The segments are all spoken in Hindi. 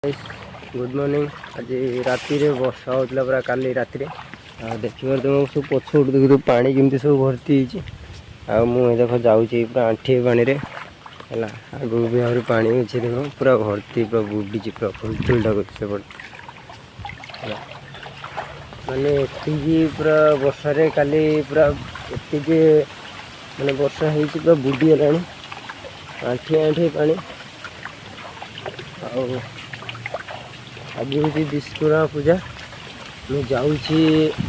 Good morning. आज राति वर्षा होता पूरा काली राति देखिए तुम सब पछ देखो पानी केमती सब भर्ती देख जाऊँगी पूरा आंठे पानी है आगू भी आहरी पानी अच्छे देख पूरा भर्ती पूरा बुड़ी पूरा फुलफिलटा कर माने एति पूरा वर्षा काली पूरा एति माने वर्षा हो पूरा बुड़ी गलानी आंठे आंठे पानी आज हूँ विश्वकर्मा पूजा मुझे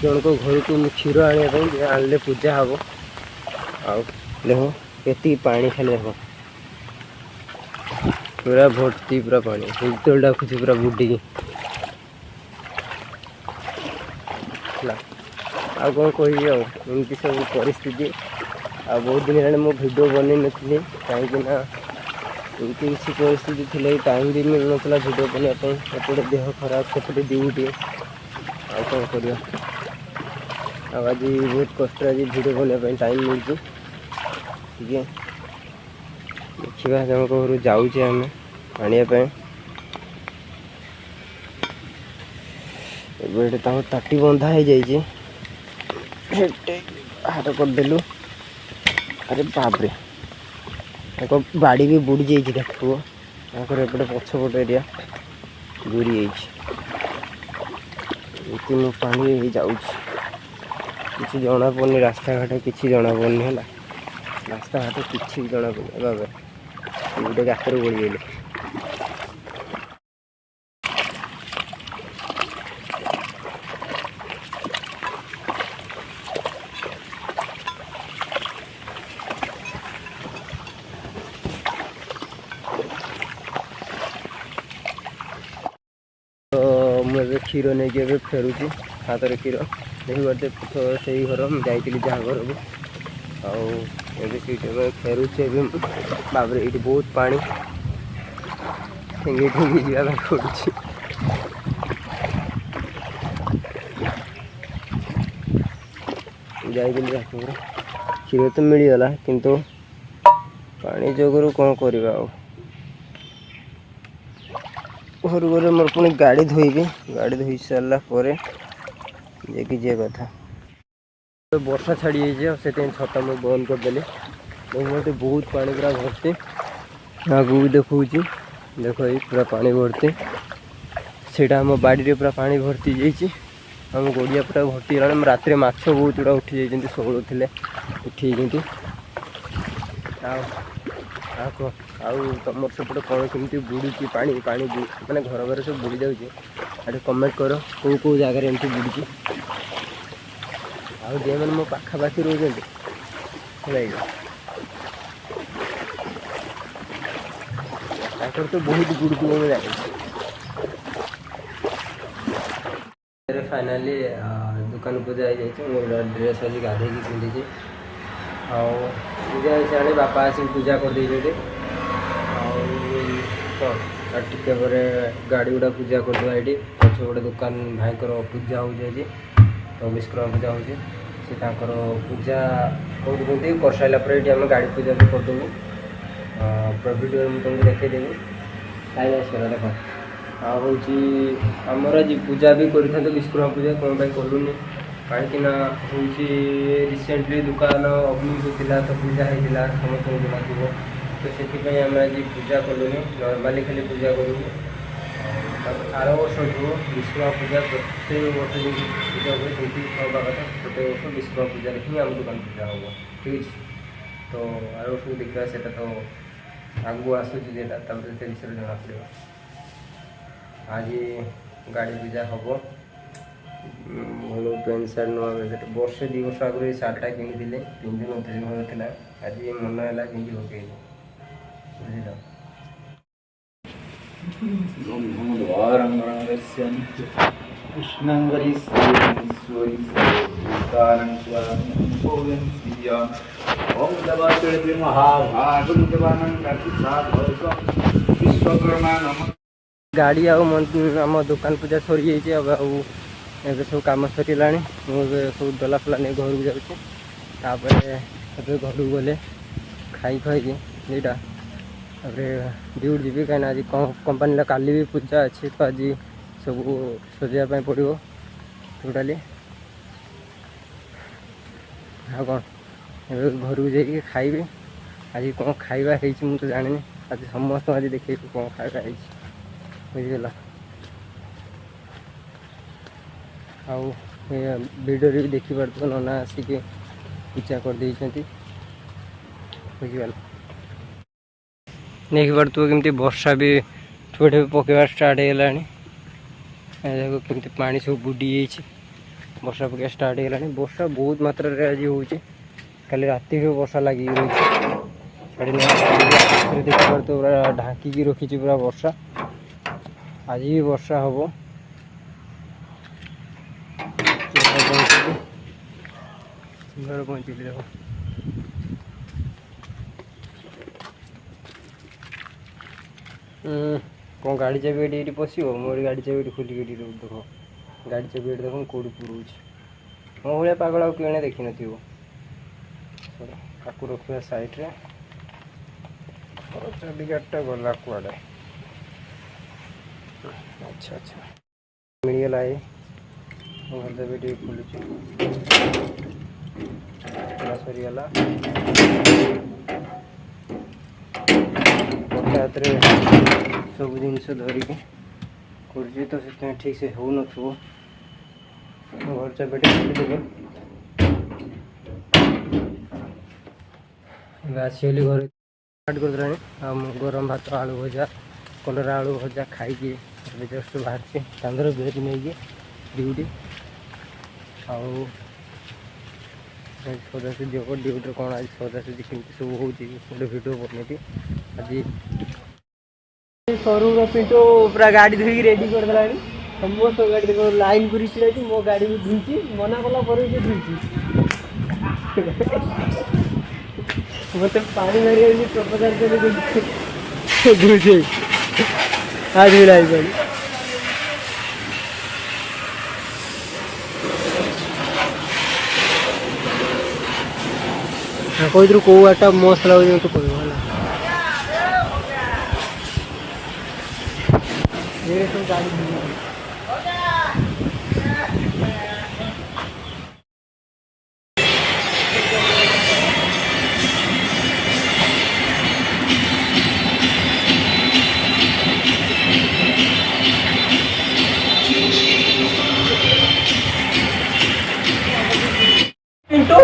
जन को घर को क्षीर आने आनले पूजा हम देख ये पानी खाली देख पूरा भर्ती पूरा पानी फुलतोल डाकुची पूरा बुड़ी आ कौन कह एमती सब परिस्थिति आ बहुत दिन है मो वीडियो बन नी कहीं एमती किसी परिस्थिति थी टाइम भी मिल ना भिड बनापे एपटे देह खराब सेपटे ड्यूटी आ कौन कर आज बहुत कष्ट आज भिड बनापे टाइम मिलती देखा जन घर जाऊे आम आने ताटी बंधा हो जाए हाथ करदेलु अरे बापरे बाड़ी भी बुड़ी जाइए देखो एपटे पछपट एरिया बुरी जा पानी जाऊँ कि जना पड़नी रास्ता घाट कि जना पड़नी है रास्ता घाट कि जना पड़नी बाबा गोटे गातर गली गली मुझे क्षीर नहीं कि फेरुची हाथ में क्षीर देखी पारे से घर मुझे जहाँ घर को फेरुचे बाबरे ये बहुत पानी ठेंगे ठेंगे जावा पड़ू जा क्षीर तो मिलगला किंतु पानी जोगुरु कौन करवा घर घर मोर पुणी गाड़ी धोबी गाड़ी धोई सारापर जे कथा वर्षा छाड़ी से छता मुझे बंद करदेली मत बहुत पानी पूरा भर्ती आगू भी देखा देख ये पूरा पानी भर्ती से आम बाड़ी पूरा पानी भर्ती जाम गड़िया पूरा भर्ती गला रात माछ बहुत गुड़ा उठी जाती शोल थे उठी तुम सेपटे कौन कमी बुड़ी पानी पानी मैंने घर घर सब बुड़ी जाऊँगी कमेंट कर कौ जगार एमती बुड़ी जे मैंने मो पाखापाखि रोचे तो बहुत बुड़ू मुझे जानी फाइनाली दुकान को जाए ड्रेस आज गाधे पिंधि पूजा हिसाब बापा आसिक पूजा कर टे गाड़ी गुड़ा पूजा करदे ये पक्ष गोटे दुकान भाई पूजा हो तो विश्वकर्मा पूजा हो पूजा कर सारापर ये आम गाड़ी पूजा भी करदेबू पूरा वीडियो तुमको देखदेवी टाइम आसला देख आमर आज पूजा भी करते विश्वकर्मा पूजा कौन कलुनि कहीं हूँ रिसेंटली दुकान अग्नि तो पूजा होता समस्त जमा थी तो से आम आज पूजा कलुनि नॉर्मली खाली पूजा करूँ आर वर्ष जो विश्वकर्मा पूजा प्रत्येक वर्ष जो पूजा हुए सेमती हवा कथा प्रत्येक वर्ष विश्वकर्मा पूजा ही आम दुकान पूजा हम ठीक है तो आर वर्ष देखा से तो आगू आसूसी से विषय जना पड़ा आज गाड़ी पूजा हम भल पैंट सार्ट नुआ वर्षे 2 वर्ष आगे सार्टा कि पिंधि नी भल था आज मन है पिंधि पकई बुझल गाड़ी आम दुकान पूजा सरी जाइए अब सब कम सर सब डला फला नहीं घर को जाऊँगी घर को गले खाई खाई दुईटा ड्यूटी जी कहीं आज कंपानी काली भी पूजा अच्छी तो आज सब सजाइवाई पड़ो टोटाली हाँ कौन घर को जाइए खाइबे आज कौन खाइबा है मुझे जानी आज समस्त आज देखे कौन खाइबा है बुझीगला आउ वीडियो भी देखिपार नना आसिक पूजा कर बुझीगला देखिपार कमी वर्षा भी थोड़े पकेवा स्टार्ट होगा देखो कमी पानी सब बुड़ी वर्षा पकेवा स्टार्ट होगा वर्षा बहुत मात्रा आज हो काली राति भी वर्षा लगी रही देखिपार तो पूरा ढांकी रखी पूरा वर्षा आज भी वर्षा हम पहुँचली देखो कौन गाड़ी चाबी ये पशो मोर गाड़ी चाबी खोलिक देख गाड़ी चाबी देख कौट पुरोच मो भाया पागल आ किए देखी न रखा साइड्रे चाबी गाड़ीटा गला कड़े अच्छा अच्छा मिलगला ये घर चाबी खोलुच सरीगला हाथ सब जिनस धरिकी कर तो से ठीक से हो न घर चाबी खोलीदेवे आसगली घर स्टार्ट कर गरम भात आलू भजा कलरा आलू भजा खाई जस्ट बाहर चांदर बेग नहीं ड्यूटी आउ सजासुजी हम ड्यूटी कौन आज सजासुजी कमी सब हो भिडियो बनती आज सौरूर पिंटू पूरा गाड़ी धोई रेडी करदेला समस्त गाड़ी देख लाइन कर मो गाड़ी भी धुई मना कला धुई मत पानी मारे प्रपोजल धुई आज भी लाई पानी कही कौ आटा मस्त लगे तो कह गाड़ी पिंटू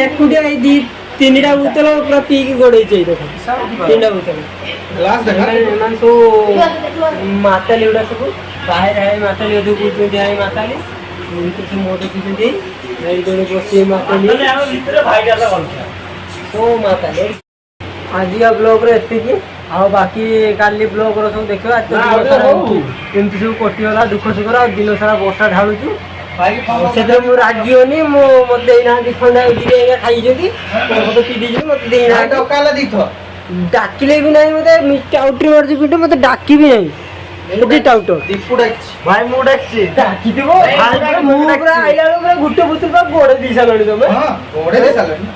एकुटिया तीन टा बोतल पूरा पीकी गोड़े देख तीन टा बोतल माताली गुड़ा सब बाहर है माताली अधु कूद माताली सब मोट देखी जड़े बस माताली तो माताली आजिका ब्लॉग एति आ बाकी काली ब्लॉग सब देखा एमती सब कटिगला दुख सुख दिन सारा वर्षा ढालुचु से मुझे राजी होनी मत खंडा खाई मत पी मत डाकिले भी नहीं मत मिस्टर आउटरी मार्च पिंटू मत डाकी भी नहीं टाउट भाई मुझे डाकची डाकी देबो भाई मु पूरा आइला पूरा गुटे बोतल पर गोड़े दी सालणी तुम हां गोड़े दे सालणी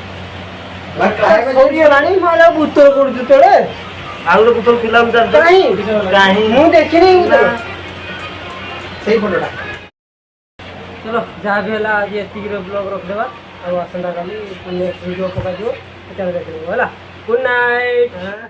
भाई सौरी रानी माला बोतल करछु तळे आउलो बोतल फिल्म चल नहीं मु देखि नहीं सही फोटोटा चलो जहाँ भी है आज ये ब्लॉग रखदेवा आसंता काली नेक्स्ट वीडियो पकाई चल देखो है गुड नाइट।